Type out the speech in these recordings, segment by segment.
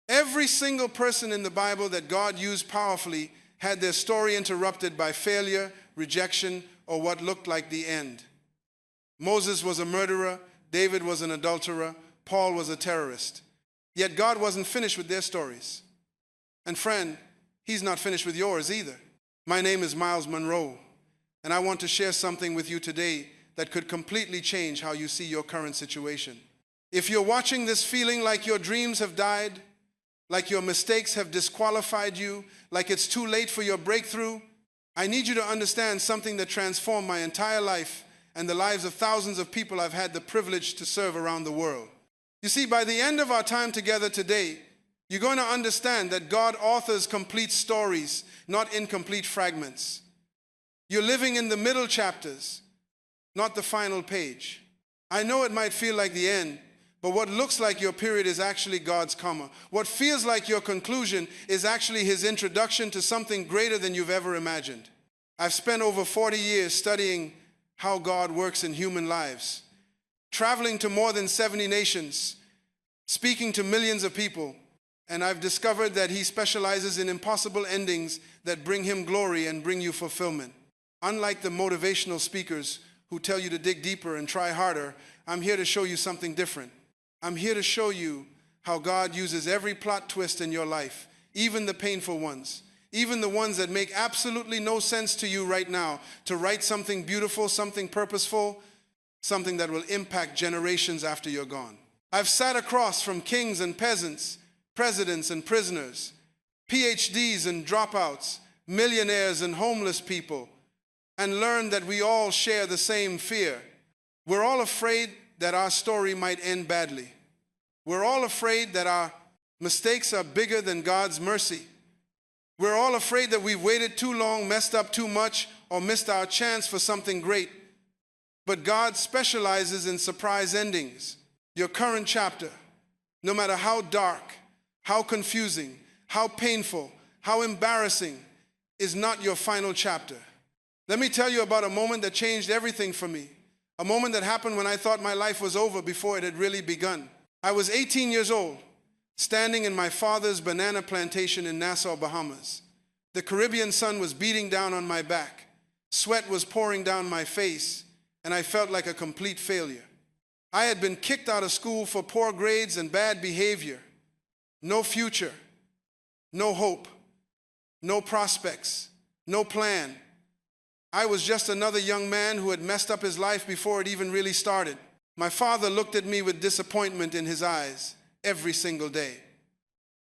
Every single person in the Bible that God used powerfully had their story interrupted by failure, rejection, or what looked like the end. Moses was a murderer, David was an adulterer, Paul was a terrorist. Yet God wasn't finished with their stories. And friend, He's not finished with yours either. My name is Myles Munroe, and I want to share something with you today that could completely change how you see your current situation. If you're watching this feeling like your dreams have died, like your mistakes have disqualified you, like it's too late for your breakthrough, I need you to understand something that transformed my entire life and the lives of thousands of people I've had the privilege to serve around the world. You see, by the end of our time together today, you're going to understand that God authors complete stories, not incomplete fragments. You're living in the middle chapters, not the final page. I know it might feel like the end, but what looks like your period is actually God's comma. What feels like your conclusion is actually His introduction to something greater than you've ever imagined. I've spent over 40 years studying how God works in human lives, traveling to more than 70 nations, speaking to millions of people, and I've discovered that He specializes in impossible endings that bring Him glory and bring you fulfillment. Unlike the motivational speakers who tell you to dig deeper and try harder, I'm here to show you something different. I'm here to show you how God uses every plot twist in your life, even the painful ones, even the ones that make absolutely no sense to you right now, to write something beautiful, something purposeful, something that will impact generations after you're gone. I've sat across from kings and peasants, presidents and prisoners, PhDs and dropouts, millionaires and homeless people, and learned that we all share the same fear. We're all afraid that our story might end badly. We're all afraid that our mistakes are bigger than God's mercy. We're all afraid that we've waited too long, messed up too much, or missed our chance for something great. But God specializes in surprise endings. Your current chapter, no matter how dark, how confusing, how painful, how embarrassing, is not your final chapter. Let me tell you about a moment that changed everything for me. A moment that happened when I thought my life was over before it had really begun. I was 18 years old, standing in my father's banana plantation in Nassau, Bahamas. The Caribbean sun was beating down on my back. Sweat was pouring down my face, and I felt like a complete failure. I had been kicked out of school for poor grades and bad behavior. No future, no hope, no prospects, no plan. I was just another young man who had messed up his life before it even really started. My father looked at me with disappointment in his eyes every single day.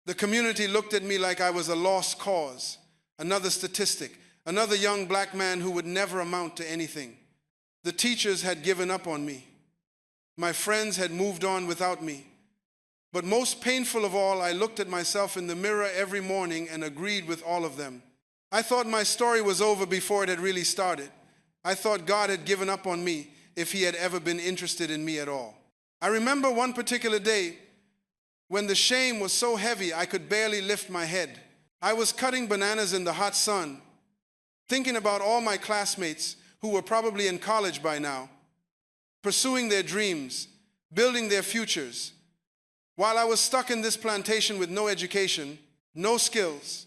The community looked at me like I was a lost cause, another statistic, another young black man who would never amount to anything. The teachers had given up on me. My friends had moved on without me. But most painful of all, I looked at myself in the mirror every morning and agreed with all of them. I thought my story was over before it had really started. I thought God had given up on me if He had ever been interested in me at all. I remember one particular day when the shame was so heavy I could barely lift my head. I was cutting bananas in the hot sun, thinking about all my classmates who were probably in college by now, pursuing their dreams, building their futures, while I was stuck in this plantation with no education, no skills,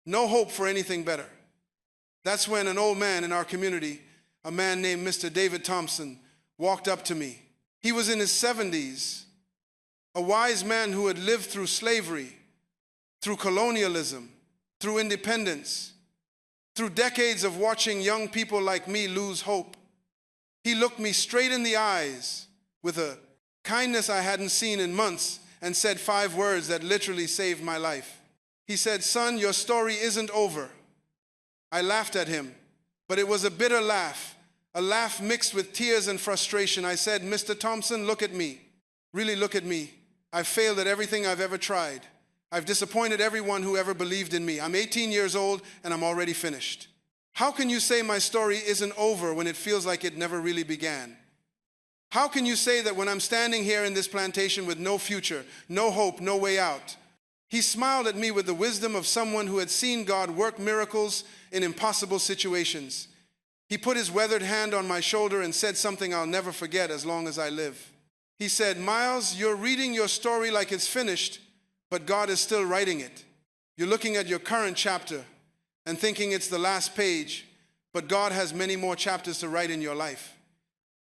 no hope for anything better. That's when an old man in our community, a man named Mr. David Thompson, walked up to me. He was in his 70s, a wise man who had lived through slavery, through colonialism, through independence, through decades of watching young people like me lose hope. He looked me straight in the eyes with a kindness I hadn't seen in months and said 5 words that literally saved my life. He said, "Son, your story isn't over." I laughed at him, but it was a bitter laugh, a laugh mixed with tears and frustration. I said, "Mr. Thompson, look at me. Really look at me. I've failed at everything I've ever tried. I've disappointed everyone who ever believed in me. I'm 18 years old and I'm already finished. How can you say my story isn't over when it feels like it never really began? How can you say that when I'm standing here in this plantation with no future, no hope, no way out?" He smiled at me with the wisdom of someone who had seen God work miracles in impossible situations. He put his weathered hand on my shoulder and said something I'll never forget as long as I live. He said, "Myles, you're reading your story like it's finished, but God is still writing it. You're looking at your current chapter and thinking it's the last page, but God has many more chapters to write in your life.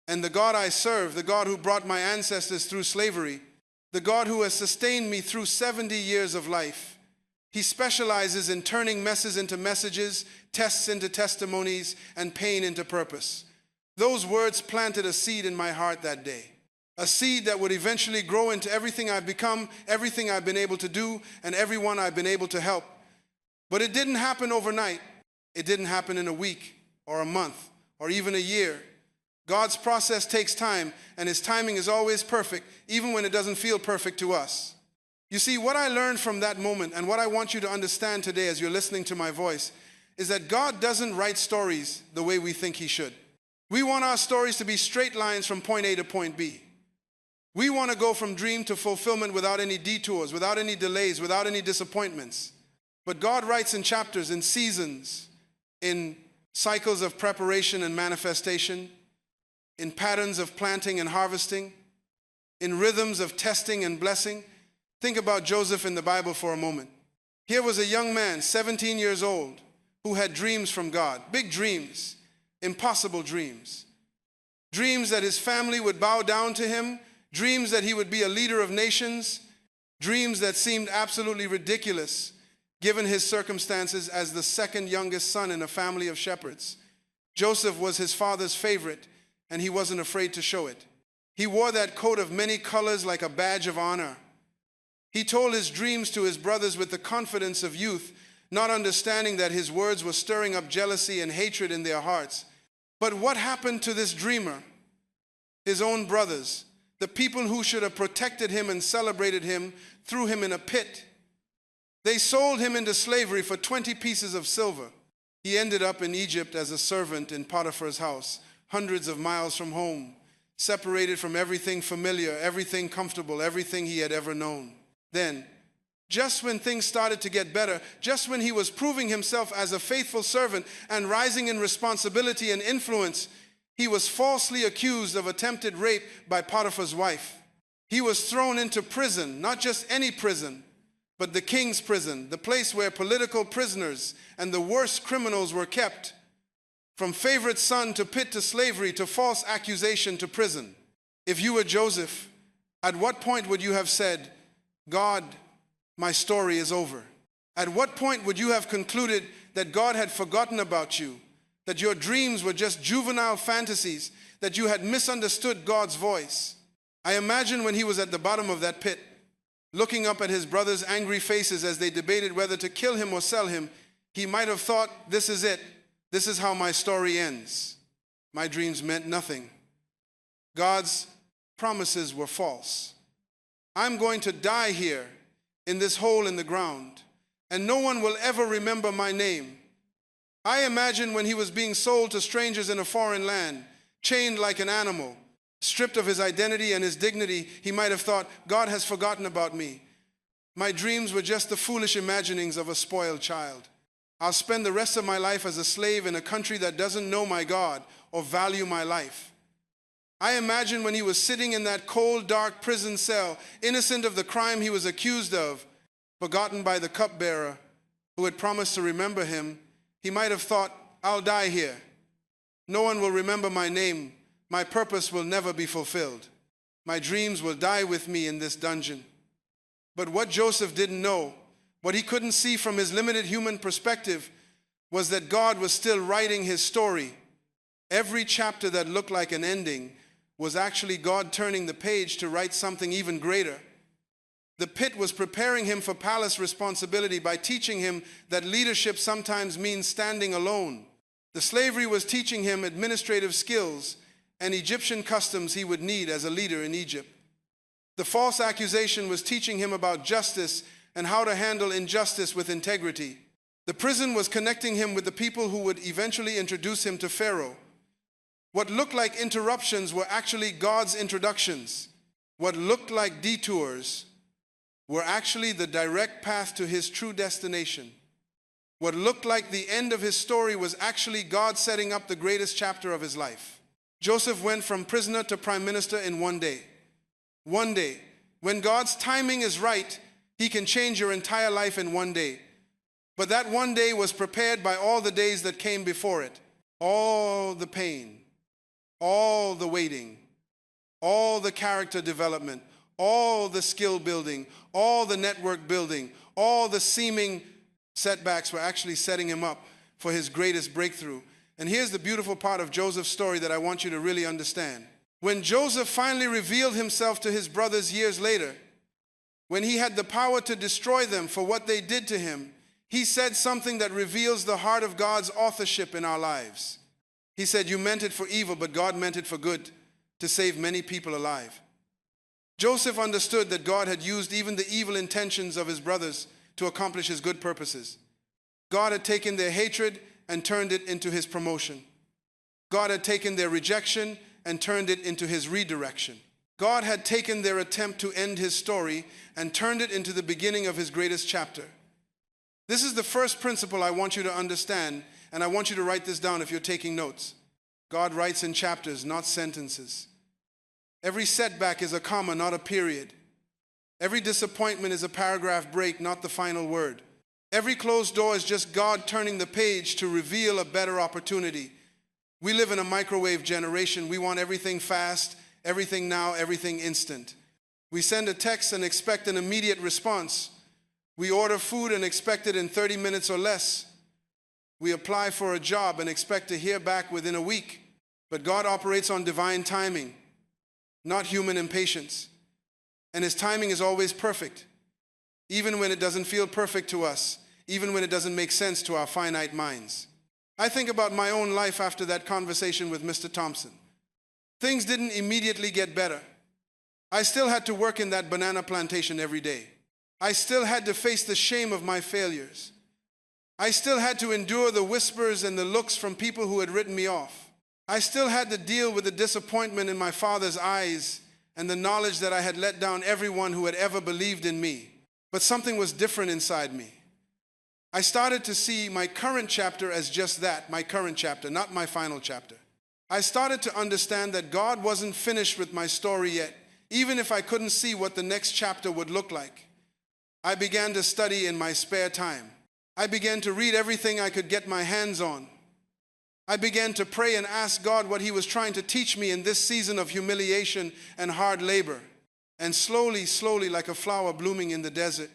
And the God I serve, the God who brought my ancestors through slavery, the God who has sustained me through 70 years of life, He specializes in turning messes into messages, tests into testimonies, and pain into purpose. Those words planted a seed in my heart that day. A seed that would eventually grow into everything I've become, everything I've been able to do, and everyone I've been able to help. But it didn't happen overnight. It didn't happen in a week or a month or even a year. God's process takes time, and His timing is always perfect, even when it doesn't feel perfect to us. You see, what I learned from that moment, and what I want you to understand today as you're listening to my voice, is that God doesn't write stories the way we think He should. We want our stories to be straight lines from point A to point B. We want to go from dream to fulfillment without any detours, without any delays, without any disappointments. But God writes in chapters, in seasons, in cycles of preparation and manifestation, in patterns of planting and harvesting, in rhythms of testing and blessing. Think about Joseph in the Bible for a moment. Here was a young man, 17 years old, who had dreams from God, big dreams, impossible dreams. Dreams that his family would bow down to him, dreams that he would be a leader of nations, dreams that seemed absolutely ridiculous given his circumstances as the second youngest son in a family of shepherds. Joseph was his father's favorite, and he wasn't afraid to show it. He wore that coat of many colors like a badge of honor. He told his dreams to his brothers with the confidence of youth, not understanding that his words were stirring up jealousy and hatred in their hearts. But what happened to this dreamer? His own brothers, the people who should have protected him and celebrated him, threw him in a pit. They sold him into slavery for 20 pieces of silver. He ended up in Egypt as a servant in Potiphar's house, hundreds of miles from home, separated from everything familiar, everything comfortable, everything he had ever known. Then, just when things started to get better, just when he was proving himself as a faithful servant and rising in responsibility and influence, he was falsely accused of attempted rape by Potiphar's wife. He was thrown into prison, not just any prison, but the king's prison, the place where political prisoners and the worst criminals were kept. From favorite son to pit to slavery to false accusation to prison. If you were Joseph, at what point would you have said, God, my story is over? At what point would you have concluded that God had forgotten about you, that your dreams were just juvenile fantasies, that you had misunderstood God's voice? I imagine when he was at the bottom of that pit, looking up at his brothers' angry faces as they debated whether to kill him or sell him, he might have thought, this is it. This is how my story ends. My dreams meant nothing. God's promises were false. I'm going to die here in this hole in the ground, and no one will ever remember my name. I imagine when he was being sold to strangers in a foreign land, chained like an animal, stripped of his identity and his dignity, he might have thought, God has forgotten about me. My dreams were just the foolish imaginings of a spoiled child. I'll spend the rest of my life as a slave in a country that doesn't know my God or value my life. I imagine when he was sitting in that cold, dark prison cell, innocent of the crime he was accused of, forgotten by the cupbearer who had promised to remember him, he might have thought, I'll die here. No one will remember my name. My purpose will never be fulfilled. My dreams will die with me in this dungeon. But what Joseph didn't know, what he couldn't see from his limited human perspective, was that God was still writing his story. Every chapter that looked like an ending was actually God turning the page to write something even greater. The pit was preparing him for palace responsibility by teaching him that leadership sometimes means standing alone. The slavery was teaching him administrative skills and Egyptian customs he would need as a leader in Egypt. The false accusation was teaching him about justice and how to handle injustice with integrity. The prison was connecting him with the people who would eventually introduce him to Pharaoh. What looked like interruptions were actually God's introductions. What looked like detours were actually the direct path to his true destination. What looked like the end of his story was actually God setting up the greatest chapter of his life. Joseph went from prisoner to prime minister in one day. One day. When God's timing is right, He can change your entire life in one day. But that one day was prepared by all the days that came before it. All the pain, all the waiting, all the character development, all the skill building, all the network building, all the seeming setbacks were actually setting him up for his greatest breakthrough. And here's the beautiful part of Joseph's story that I want you to really understand. When Joseph finally revealed himself to his brothers years later, when he had the power to destroy them for what they did to him, he said something that reveals the heart of God's authorship in our lives. He said, "You meant it for evil, but God meant it for good, to save many people alive." Joseph understood that God had used even the evil intentions of his brothers to accomplish his good purposes. God had taken their hatred and turned it into his promotion. God had taken their rejection and turned it into his redirection. God had taken their attempt to end his story and turned it into the beginning of his greatest chapter. This is the first principle I want you to understand, and I want you to write this down if you're taking notes. God writes in chapters, not sentences. Every setback is a comma, not a period. Every disappointment is a paragraph break, not the final word. Every closed door is just God turning the page to reveal a better opportunity. We live in a microwave generation. We want everything fast, everything now, everything instant. We send a text and expect an immediate response. We order food and expect it in 30 minutes or less. We apply for a job and expect to hear back within a week. But God operates on divine timing, not human impatience. And his timing is always perfect, even when it doesn't feel perfect to us, even when it doesn't make sense to our finite minds. I think about my own life after that conversation with Mr. Thompson. Things didn't immediately get better. I still had to work in that banana plantation every day. I still had to face the shame of my failures. I still had to endure the whispers and the looks from people who had written me off. I still had to deal with the disappointment in my father's eyes and the knowledge that I had let down everyone who had ever believed in me. But something was different inside me. I started to see my current chapter as just that, my current chapter, not my final chapter. I started to understand that God wasn't finished with my story yet, even if I couldn't see what the next chapter would look like. I began to study in my spare time. I began to read everything I could get my hands on. I began to pray and ask God what he was trying to teach me in this season of humiliation and hard labor. And slowly, like a flower blooming in the desert,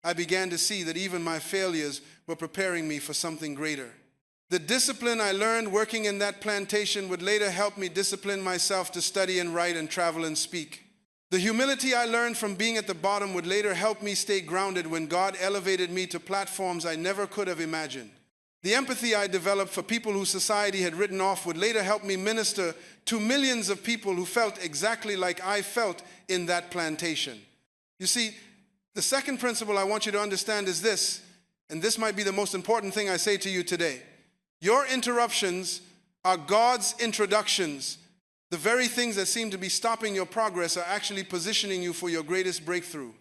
I began to see that even my failures were preparing me for something greater. The discipline I learned working in that plantation would later help me discipline myself to study and write and travel and speak. The humility I learned from being at the bottom would later help me stay grounded when God elevated me to platforms I never could have imagined. The empathy I developed for people who society had written off would later help me minister to millions of people who felt exactly like I felt in that plantation. You see, the second principle I want you to understand is this, and this might be the most important thing I say to you today. Your interruptions are God's introductions. The very things that seem to be stopping your progress are actually positioning you for your greatest breakthrough.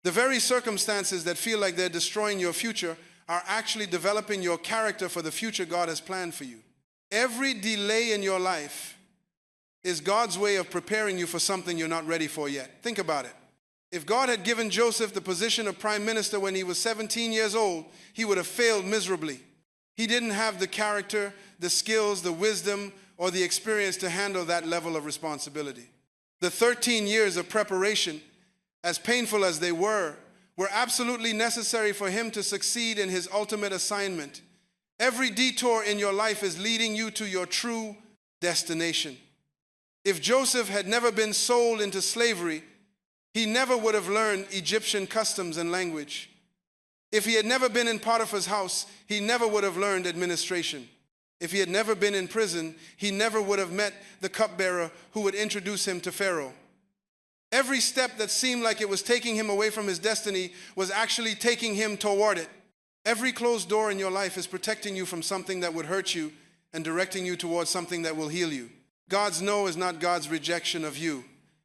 The very circumstances that feel like they're destroying your future are actually developing your character for the future God has planned for you. Every delay in your life is God's way of preparing you for something you're not ready for yet. Think about it. If God had given Joseph the position of prime minister when he was 17 years old, he would have failed miserably. He didn't have the character, the skills, the wisdom, or the experience to handle that level of responsibility. The 13 years of preparation, as painful as they were absolutely necessary for him to succeed in his ultimate assignment. Every detour in your life is leading you to your true destination. If Joseph had never been sold into slavery, he never would have learned Egyptian customs and language. If he had never been in Potiphar's house, he never would have learned administration. If he had never been in prison, he never would have met the cupbearer who would introduce him to Pharaoh. Every step that seemed like it was taking him away from his destiny was actually taking him toward it. Every closed door in your life is protecting you from something that would hurt you and directing you towards something that will heal you. God's no is not God's rejection of you.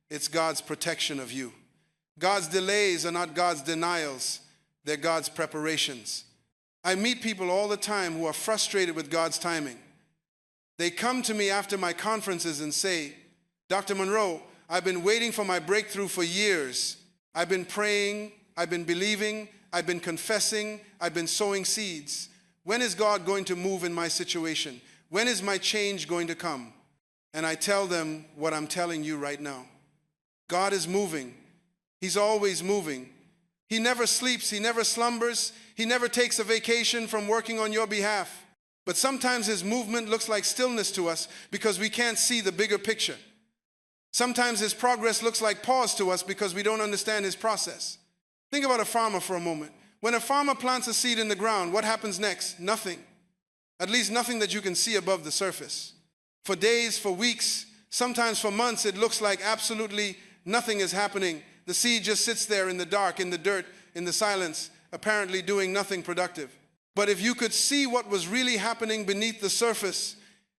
It's God's protection of you. God's delays are not God's denials. They're God's preparations. I meet people all the time who are frustrated with God's timing. They come to me after my conferences and say, "Dr. Munroe, I've been waiting for my breakthrough for years. I've been praying I've been believing, I've been confessing, I've been sowing seeds. When is God going to move in my situation? When is my change going to come? And I tell them what I'm telling you right now. God is moving. He's always moving. He never sleeps. He never slumbers. He never takes a vacation from working on your behalf. But sometimes his movement looks like stillness to us because we can't see the bigger picture. Sometimes his progress looks like pause to us because we don't understand his process. Think about a farmer for a moment. When a farmer plants a seed in the ground, what happens next? Nothing. At least nothing that you can see above the surface. For days, for weeks, sometimes for months, it looks like absolutely nothing is happening. The seed just sits there in the dark, in the dirt, in the silence, apparently doing nothing productive. But if you could see what was really happening beneath the surface,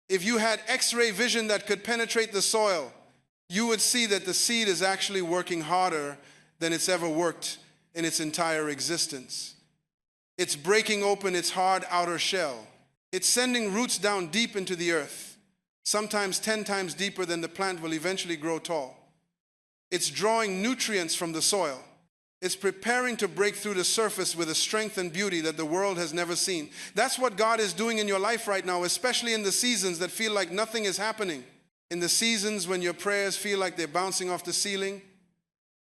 if you had X-ray vision that could penetrate the soil, you would see that the seed is actually working harder than it's ever worked in its entire existence. It's breaking open its hard outer shell. It's sending roots down deep into the earth, sometimes 10 times deeper than the plant will eventually grow tall. It's drawing nutrients from the soil. It's preparing to break through the surface with a strength and beauty that the world has never seen. That's what God is doing in your life right now, especially in the seasons that feel like nothing is happening. In the seasons when your prayers feel like they're bouncing off the ceiling,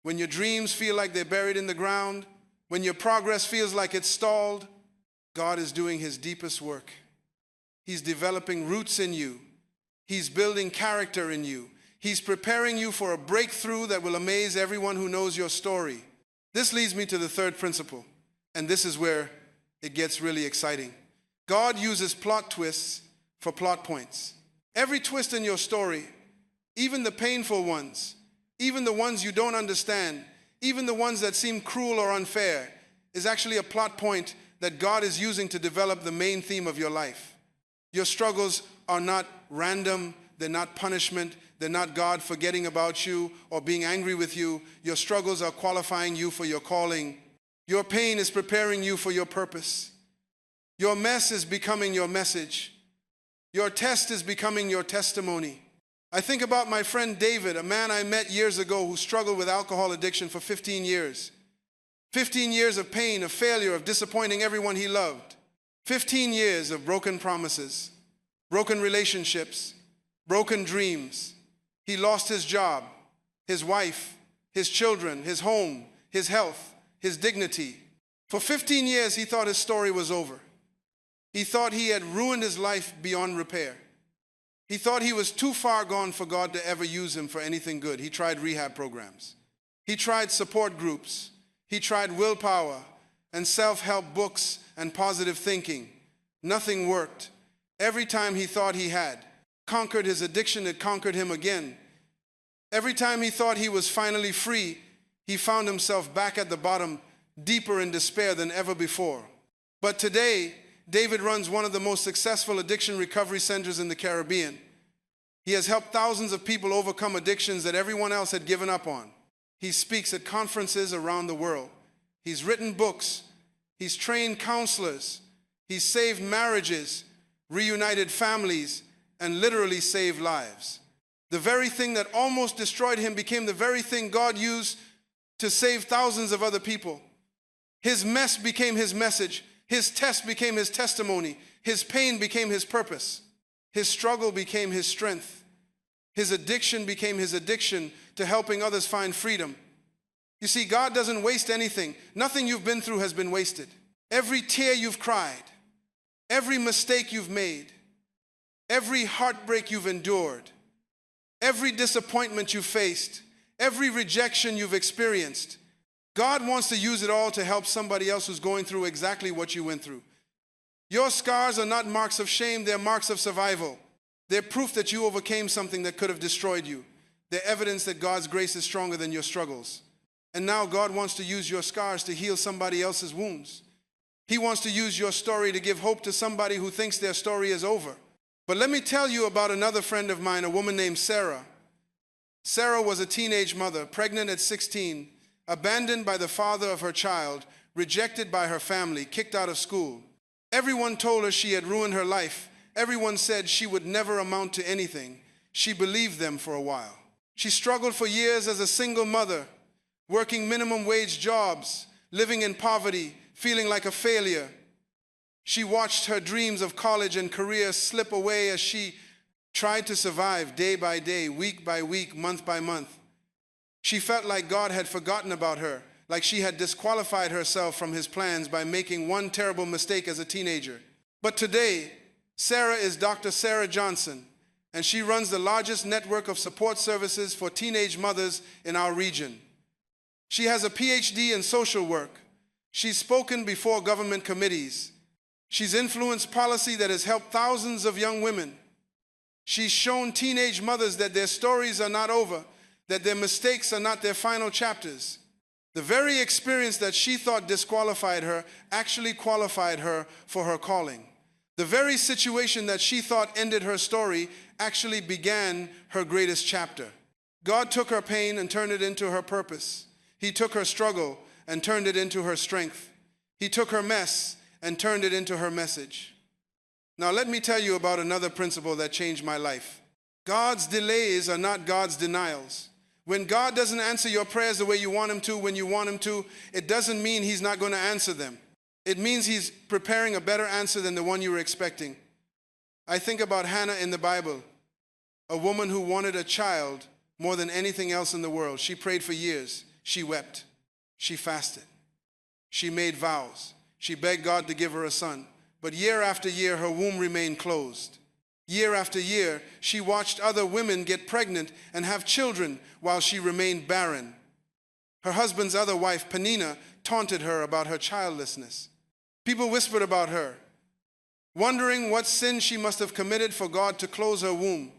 when your dreams feel like they're buried in the ground, when your progress feels like it's stalled, God is doing his deepest work. He's developing roots in you. He's building character in you. He's preparing you for a breakthrough that will amaze everyone who knows your story. This leads me to the third principle, and this is where it gets really exciting. God uses plot twists for plot points. Every twist in your story, even the painful ones, even the ones you don't understand, even the ones that seem cruel or unfair, is actually a plot point that God is using to develop the main theme of your life. Your struggles are not random, they're not punishment, they're not God forgetting about you or being angry with you. Your struggles are qualifying you for your calling. Your pain is preparing you for your purpose. Your mess is becoming your message. Your test is becoming your testimony. I think about my friend David, a man I met years ago who struggled with alcohol addiction for 15 years. 15 years of pain, of failure, of disappointing everyone he loved. 15 years of broken promises, broken relationships, broken dreams. He lost his job, his wife, his children, his home, his health, his dignity. For 15 years, he thought his story was over. He thought he had ruined his life beyond repair. He thought he was too far gone for God to ever use him for anything good. He tried rehab programs. He tried support groups. He tried willpower and self-help books and positive thinking. Nothing worked. Every time he thought he had conquered his addiction, it conquered him again. Every time he thought he was finally free, he found himself back at the bottom, deeper in despair than ever before. But today, David runs one of the most successful addiction recovery centers in the Caribbean. He has helped thousands of people overcome addictions that everyone else had given up on. He speaks at conferences around the world. He's written books. He's trained counselors. He's saved marriages, reunited families, and literally saved lives. The very thing that almost destroyed him became the very thing God used to save thousands of other people. His mess became his message. His test became his testimony. His pain became his purpose. His struggle became his strength. His addiction became his addiction to helping others find freedom. You see, God doesn't waste anything. Nothing you've been through has been wasted. Every tear you've cried, every mistake you've made, every heartbreak you've endured, every disappointment you've faced, every rejection you've experienced, God wants to use it all to help somebody else who's going through exactly what you went through. Your scars are not marks of shame, they're marks of survival. They're proof that you overcame something that could have destroyed you. They're evidence that God's grace is stronger than your struggles. And now God wants to use your scars to heal somebody else's wounds. He wants to use your story to give hope to somebody who thinks their story is over. But let me tell you about another friend of mine, a woman named Sarah. Sarah was a teenage mother, pregnant at 16, abandoned by the father of her child, rejected by her family, kicked out of school. Everyone told her she had ruined her life. Everyone said she would never amount to anything. She believed them for a while. She struggled for years as a single mother, working minimum wage jobs, living in poverty, feeling like a failure. She watched her dreams of college and career slip away as she tried to survive day by day, week by week, month by month. She felt like God had forgotten about her, like she had disqualified herself from his plans by making one terrible mistake as a teenager. But today, Sarah is Dr. Sarah Johnson, and she runs the largest network of support services for teenage mothers in our region. She has a PhD in social work. She's spoken before government committees. She's influenced policy that has helped thousands of young women. She's shown teenage mothers that their stories are not over, that their mistakes are not their final chapters. The very experience that she thought disqualified her actually qualified her for her calling. The very situation that she thought ended her story actually began her greatest chapter. God took her pain and turned it into her purpose. He took her struggle and turned it into her strength. He took her mess and turned it into her message. Now let me tell you about another principle that changed my life. God's delays are not God's denials. When God doesn't answer your prayers the way you want him to, when you want him to, it doesn't mean he's not going to answer them. It means he's preparing a better answer than the one you were expecting. I think about Hannah in the Bible, a woman who wanted a child more than anything else in the world. She prayed for years. She wept. She fasted. She made vows. She begged God to give her a son. But year after year, her womb remained closed. Year after year, she watched other women get pregnant and have children while she remained barren. Her husband's other wife, Peninnah, taunted her about her childlessness. People whispered about her, wondering what sin she must have committed for God to close her womb.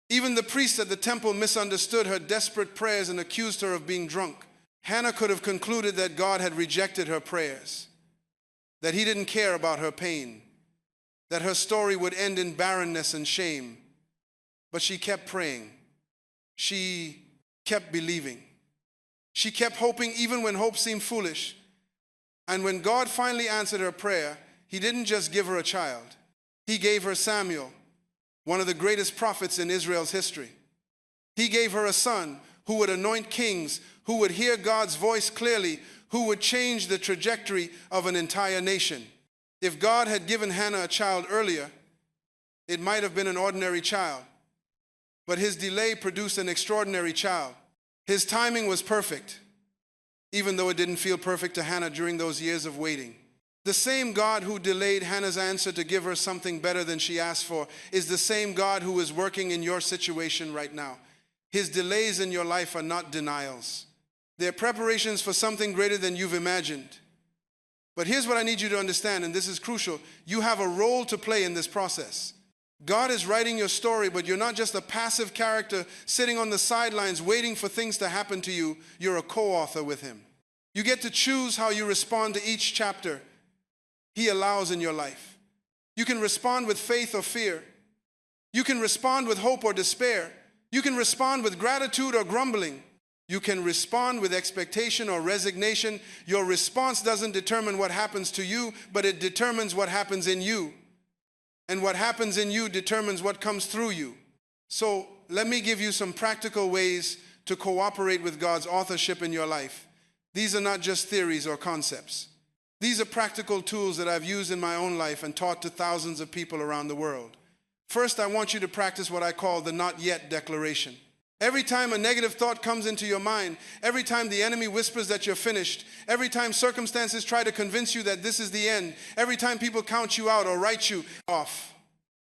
Even the priests at the temple misunderstood her desperate prayers and accused her of being drunk. Hannah could have concluded that God had rejected her prayers, that he didn't care about her pain, that her story would end in barrenness and shame. But she kept praying. She kept believing. She kept hoping even when hope seemed foolish. And when God finally answered her prayer, he didn't just give her a child. He gave her Samuel, one of the greatest prophets in Israel's history. He gave her a son who would anoint kings, who would hear God's voice clearly, who would change the trajectory of an entire nation. If God had given Hannah a child earlier, it might have been an ordinary child. But his delay produced an extraordinary child. His timing was perfect, even though it didn't feel perfect to Hannah during those years of waiting. The same God who delayed Hannah's answer to give her something better than she asked for is the same God who is working in your situation right now. His delays in your life are not denials. They're preparations for something greater than you've imagined. But here's what I need you to understand, and this is crucial. You have a role to play in this process. God is writing your story, but you're not just a passive character sitting on the sidelines waiting for things to happen to you. You're a co-author with him. You get to choose how you respond to each chapter he allows in your life. You can respond with faith or fear. You can respond with hope or despair. You can respond with gratitude or grumbling. You can respond with expectation or resignation. Your response doesn't determine what happens to you, but it determines what happens in you. And what happens in you determines what comes through you. So let me give you some practical ways to cooperate with God's authorship in your life. These are not just theories or concepts. These are practical tools that I've used in my own life and taught to thousands of people around the world. First, I want you to practice what I call the not yet declaration. Every time a negative thought comes into your mind, every time the enemy whispers that you're finished, every time circumstances try to convince you that this is the end, every time people count you out or write you off,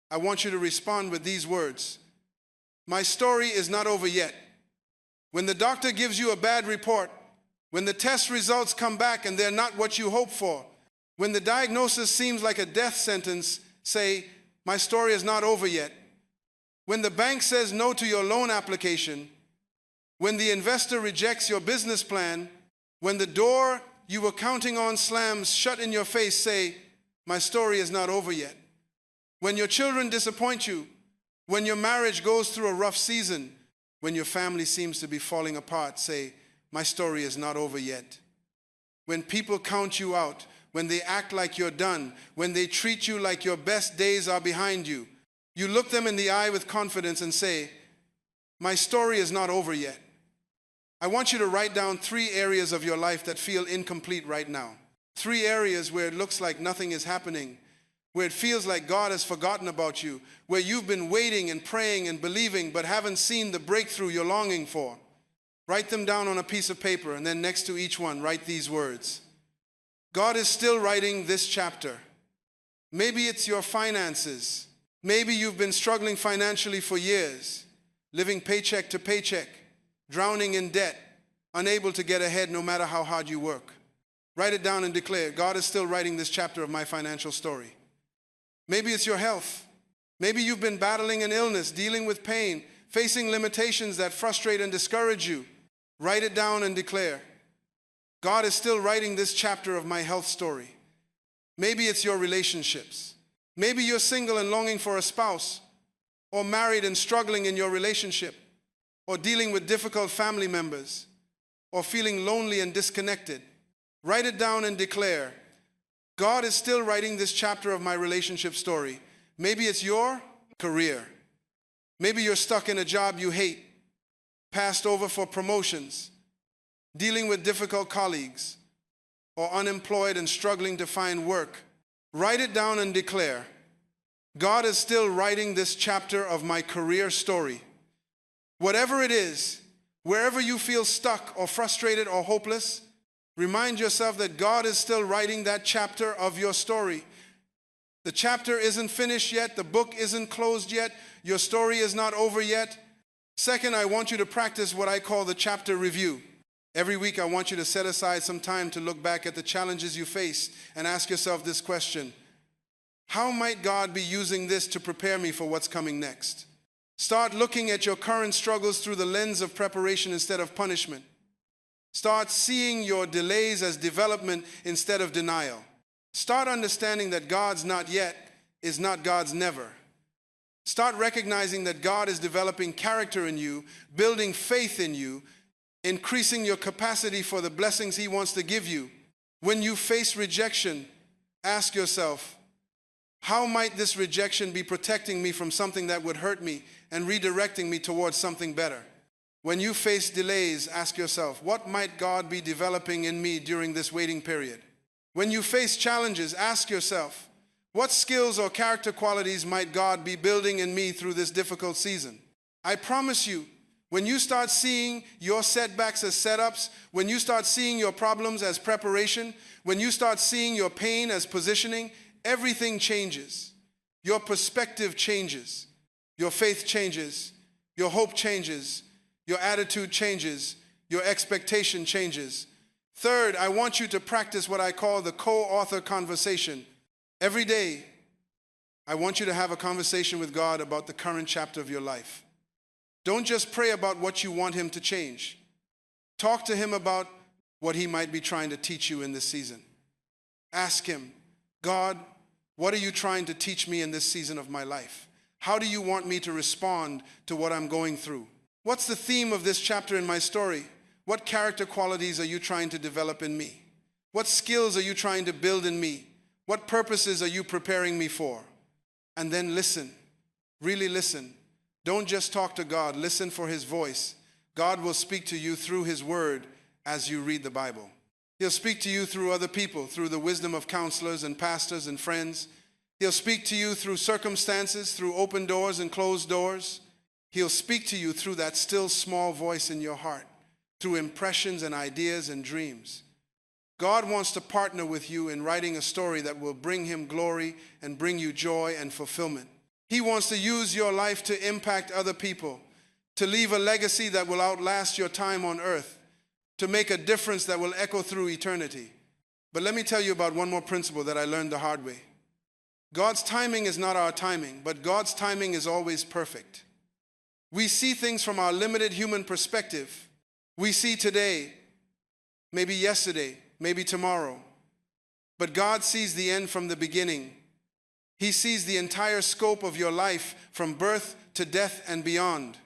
I want you to respond with these words. My story is not over yet. When the doctor gives you a bad report, when the test results come back and they're not what you hope for, when the diagnosis seems like a death sentence, say, my story is not over yet. When the bank says no to your loan application, when the investor rejects your business plan, when the door you were counting on slams shut in your face, say, my story is not over yet. When your children disappoint you, when your marriage goes through a rough season, when your family seems to be falling apart, say, my story is not over yet. When people count you out, when they act like you're done, when they treat you like your best days are behind you, you look them in the eye with confidence and say, my story is not over yet. I want you to write down 3 areas of your life that feel incomplete right now. 3 areas where it looks like nothing is happening, where it feels like God has forgotten about you, where you've been waiting and praying and believing but haven't seen the breakthrough you're longing for. Write them down on a piece of paper, and then next to each one, write these words. God is still writing this chapter. Maybe it's your finances. Maybe you've been struggling financially for years, living paycheck to paycheck, drowning in debt, unable to get ahead no matter how hard you work. Write it down and declare, God is still writing this chapter of my financial story. Maybe it's your health. Maybe you've been battling an illness, dealing with pain, facing limitations that frustrate and discourage you. Write it down and declare, God is still writing this chapter of my health story. Maybe it's your relationships. Maybe you're single and longing for a spouse, or married and struggling in your relationship, or dealing with difficult family members, or feeling lonely and disconnected. Write it down and declare, God is still writing this chapter of my relationship story. Maybe it's your career. Maybe you're stuck in a job you hate, passed over for promotions, dealing with difficult colleagues, or unemployed and struggling to find work. Write it down and declare, God is still writing this chapter of my career story. Whatever it is, wherever you feel stuck or frustrated or hopeless, remind yourself that God is still writing that chapter of your story. The chapter isn't finished yet. The book isn't closed yet. Your story is not over yet. Second, I want you to practice what I call the chapter review. Every week, I want you to set aside some time to look back at the challenges you faced and ask yourself this question: how might God be using this to prepare me for what's coming next? Start looking at your current struggles through the lens of preparation instead of punishment. Start seeing your delays as development instead of denial. Start understanding that God's not yet is not God's never. Start recognizing that God is developing character in you, building faith in you, increasing your capacity for the blessings He wants to give you. When you face rejection, ask yourself, how might this rejection be protecting me from something that would hurt me and redirecting me towards something better? When you face delays, ask yourself, what might God be developing in me during this waiting period? When you face challenges, ask yourself, what skills or character qualities might God be building in me through this difficult season? I promise you, when you start seeing your setbacks as setups, when you start seeing your problems as preparation, when you start seeing your pain as positioning, everything changes. Your perspective changes. Your faith changes. Your hope changes. Your attitude changes. Your expectation changes. Third, I want you to practice what I call the co-author conversation. Every day, I want you to have a conversation with God about the current chapter of your life. Don't just pray about what you want Him to change. Talk to Him about what He might be trying to teach you in this season. Ask Him, God, what are you trying to teach me in this season of my life? How do you want me to respond to what I'm going through? What's the theme of this chapter in my story? What character qualities are you trying to develop in me? What skills are you trying to build in me? What purposes are you preparing me for? And then listen. Really listen. Don't just talk to God. Listen for His voice. God will speak to you through His word as you read the Bible. He'll speak to you through other people, through the wisdom of counselors and pastors and friends. He'll speak to you through circumstances, through open doors and closed doors. He'll speak to you through that still small voice in your heart, through impressions and ideas and dreams. God wants to partner with you in writing a story that will bring Him glory and bring you joy and fulfillment. He wants to use your life to impact other people, to leave a legacy that will outlast your time on earth, to make a difference that will echo through eternity. But let me tell you about one more principle that I learned the hard way. God's timing is not our timing, but God's timing is always perfect. We see things from our limited human perspective. We see today, maybe yesterday, maybe tomorrow. But God sees the end from the beginning. He sees the entire scope of your life from birth to death and beyond.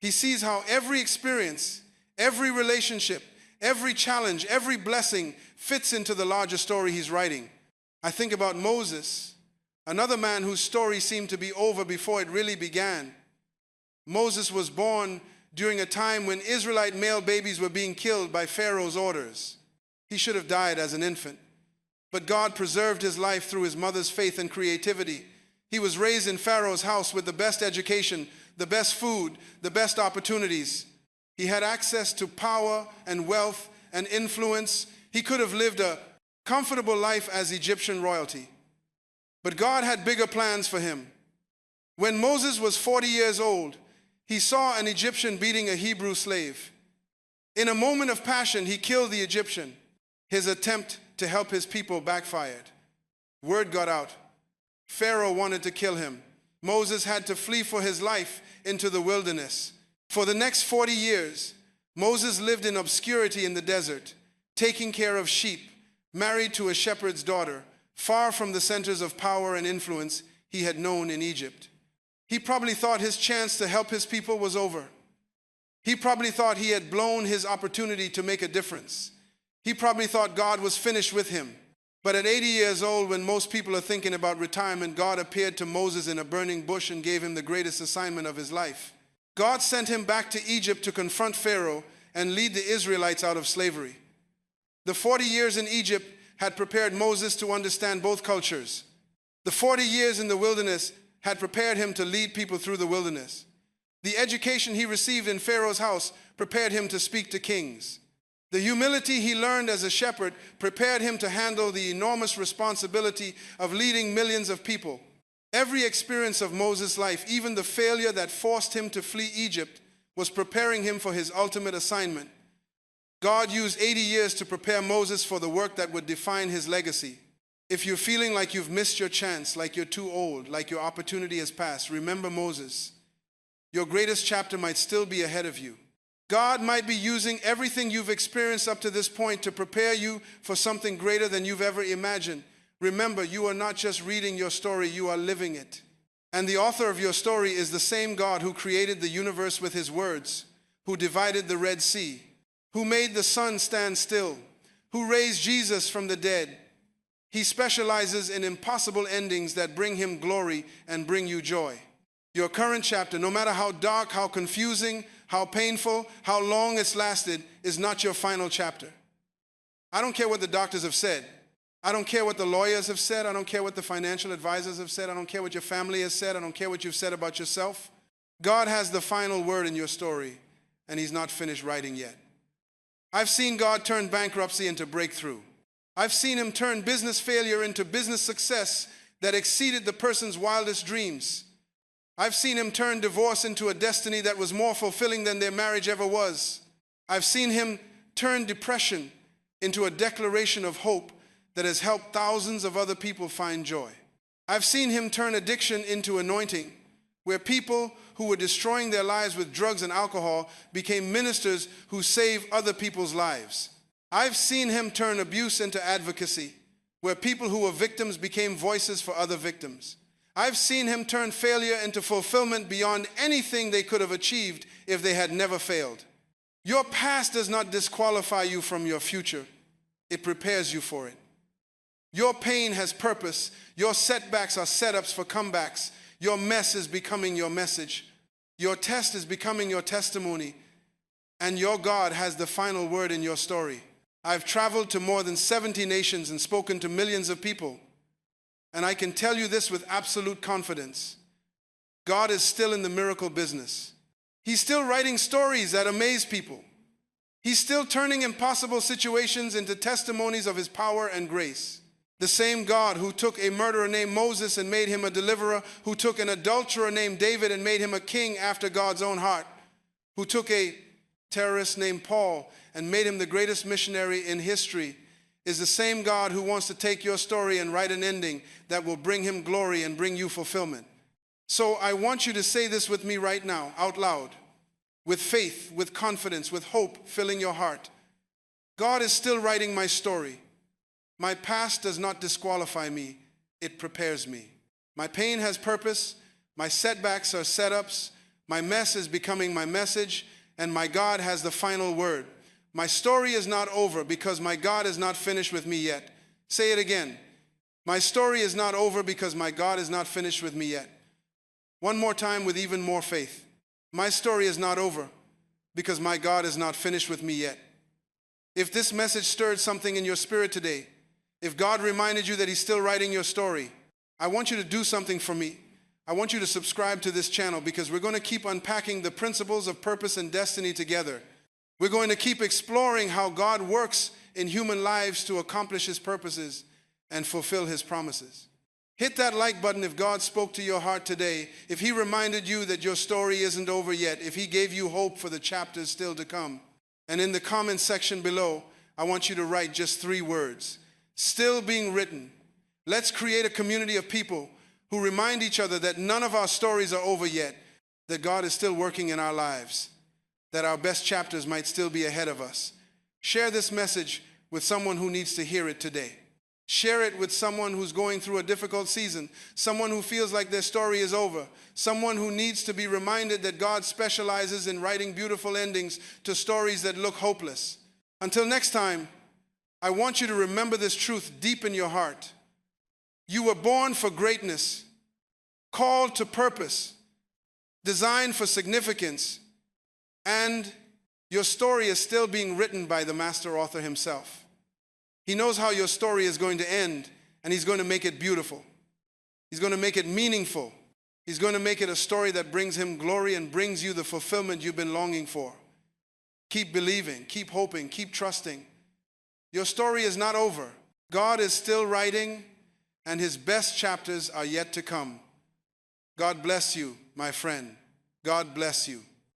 He sees how every experience, every relationship, every challenge, every blessing fits into the larger story He's writing. I think about Moses, another man whose story seemed to be over before it really began. Moses was born during a time when Israelite male babies were being killed by Pharaoh's orders. He should have died as an infant. But God preserved his life through his mother's faith and creativity. He was raised in Pharaoh's house with the best education, the best food, the best opportunities. He had access to power and wealth and influence. He could have lived a comfortable life as Egyptian royalty. But God had bigger plans for him. When Moses was 40 years old, he saw an Egyptian beating a Hebrew slave. In a moment of passion, he killed the Egyptian. His attempt to help his people backfired. Word got out. Pharaoh wanted to kill him. Moses had to flee for his life into the wilderness. For the next 40 years, Moses lived in obscurity in the desert, taking care of sheep, married to a shepherd's daughter, far from the centers of power and influence he had known in Egypt. He probably thought his chance to help his people was over. He probably thought he had blown his opportunity to make a difference. He probably thought God was finished with him. But at 80 years old, when most people are thinking about retirement, God appeared to Moses in a burning bush and gave him the greatest assignment of his life. God sent him back to Egypt to confront Pharaoh and lead the Israelites out of slavery. The 40 years in Egypt had prepared Moses to understand both cultures. The 40 years in the wilderness had prepared him to lead people through the wilderness. The education he received in Pharaoh's house prepared him to speak to kings. The humility he learned as a shepherd prepared him to handle the enormous responsibility of leading millions of people. Every experience of Moses' life, even the failure that forced him to flee Egypt, was preparing him for his ultimate assignment. God used 80 years to prepare Moses for the work that would define his legacy. If you're feeling like you've missed your chance, like you're too old, like your opportunity has passed, remember Moses. Your greatest chapter might still be ahead of you. God might be using everything you've experienced up to this point to prepare you for something greater than you've ever imagined. Remember, you are not just reading your story, you are living it. And the author of your story is the same God who created the universe with his words, who divided the Red Sea, who made the sun stand still, who raised Jesus from the dead. He specializes in impossible endings that bring him glory and bring you joy. Your current chapter, no matter how dark, how confusing, how painful, how long it's lasted, is not your final chapter. I don't care what the doctors have said. I don't care what the lawyers have said. I don't care what the financial advisors have said. I don't care what your family has said. I don't care what you've said about yourself. God has the final word in your story, and he's not finished writing yet. I've seen God turn bankruptcy into breakthrough. I've seen him turn business failure into business success that exceeded the person's wildest dreams. I've seen him turn divorce into a destiny that was more fulfilling than their marriage ever was. I've seen him turn depression into a declaration of hope that has helped thousands of other people find joy. I've seen him turn addiction into anointing, where people who were destroying their lives with drugs and alcohol became ministers who save other people's lives. I've seen him turn abuse into advocacy, where people who were victims became voices for other victims. I've seen him turn failure into fulfillment beyond anything they could have achieved if they had never failed. Your past does not disqualify you from your future. It prepares you for it. Your pain has purpose. Your setbacks are setups for comebacks. Your mess is becoming your message. Your test is becoming your testimony. And your God has the final word in your story. I've traveled to more than 70 nations and spoken to millions of people. And I can tell you this with absolute confidence. God is still in the miracle business. He's still writing stories that amaze people. He's still turning impossible situations into testimonies of his power and grace. The same God who took a murderer named Moses and made him a deliverer, who took an adulterer named David and made him a king after God's own heart, who took a terrorist named Paul and made him the greatest missionary in history, is the same God who wants to take your story and write an ending that will bring him glory and bring you fulfillment. So I want you to say this with me right now, out loud, with faith, with confidence, with hope filling your heart. God is still writing my story. My past does not disqualify me, it prepares me. My pain has purpose, my setbacks are setups, my mess is becoming my message, and my God has the final word. My story is not over because my God is not finished with me yet. Say it again. My story is not over because my God is not finished with me yet. One more time with even more faith. My story is not over because my God is not finished with me yet. If this message stirred something in your spirit today, if God reminded you that He's still writing your story, I want you to do something for me. I want you to subscribe to this channel, because we're going to keep unpacking the principles of purpose and destiny together. We're going to keep exploring how God works in human lives to accomplish His purposes and fulfill His promises. Hit that like button if God spoke to your heart today, if He reminded you that your story isn't over yet, if He gave you hope for the chapters still to come. And in the comment section below, I want you to write just 3 words: still being written. Let's create a community of people who remind each other that none of our stories are over yet, that God is still working in our lives, that our best chapters might still be ahead of us. Share this message with someone who needs to hear it today. Share it with someone who's going through a difficult season, someone who feels like their story is over, someone who needs to be reminded that God specializes in writing beautiful endings to stories that look hopeless. Until next time, I want you to remember this truth deep in your heart. You were born for greatness, called to purpose, designed for significance, and your story is still being written by the master author himself. He knows how your story is going to end, and He's going to make it beautiful. He's going to make it meaningful. He's going to make it a story that brings Him glory and brings you the fulfillment you've been longing for. Keep believing, keep hoping, keep trusting. Your story is not over. God is still writing, and His best chapters are yet to come. God bless you, my friend. God bless you.